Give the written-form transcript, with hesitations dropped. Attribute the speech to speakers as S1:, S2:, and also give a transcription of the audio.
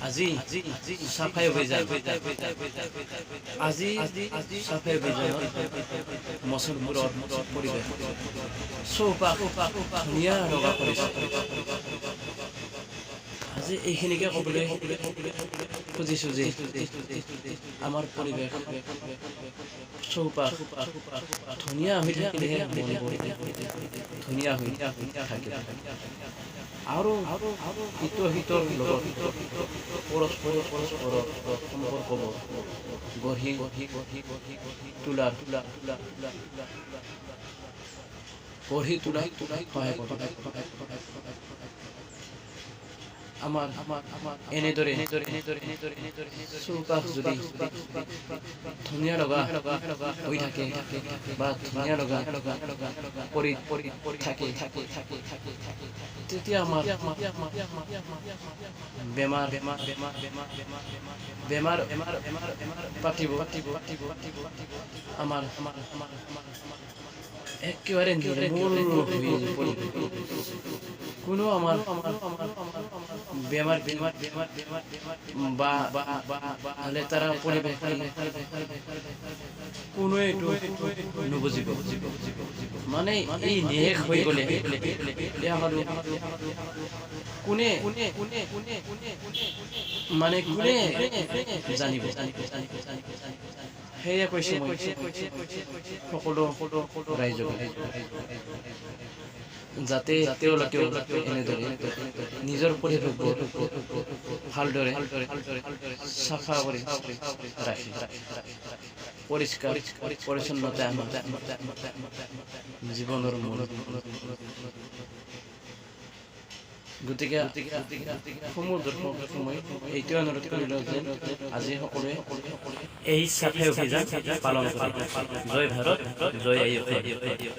S1: আজি চাফাই অভিযান আজি চাফাই অভিযানত মছলবোৰত পৰিৱেশ চৌপাশ ধুনীয়া লগা কৰিছে। আজি এইখিনিকে ক'বলৈ খুজিছোঁ যে আমাৰ পৰিৱেশ চৌপাশ ধুনীয়া হৈ থাকিলেহে মনবোৰ ধুনীয়া হৈ থাকে আৰু ইটো সিটোৰ লগত পৰস্পৰৰ সম্পৰ্কবোৰ গঢ়ি তোলাৰ সহায় কৰে। আমাৰ এনেদৰে চৌপাশ যদি ধুনীয়া লগা হৈ থাকে বা ধুনীয়া লগা কৰি থাকে তেতিয়া আমাৰ বেমাৰ পাতিব আমাৰ একেবাৰে নিৰ্মূল হৈ পৰিব। কোনো আমাৰ বেমাৰ বা লেতেৰা পৰিৱেশ কোনোৱে নুবুজিব। মানে এই নিশেষ হৈ গ'লে কোনে জানিব। সেয়ে কৈছো মই সকলো ৰাইজক যাতে তেওঁলোকেও এনেদৰে নিজৰ পৰিৱেশবোৰ ভালদৰে চাফা কৰি ৰাখি পৰিষ্কাৰ পৰিচ্ছন্নতা জীৱনৰ মূল। গতিকে সময় এইটোৱে অনুৰোধ কৰিলোঁ যে আজি সকলোৱে এই চাফাই অভিযান পালন কৰে। জয় ভাৰত, জয় আই।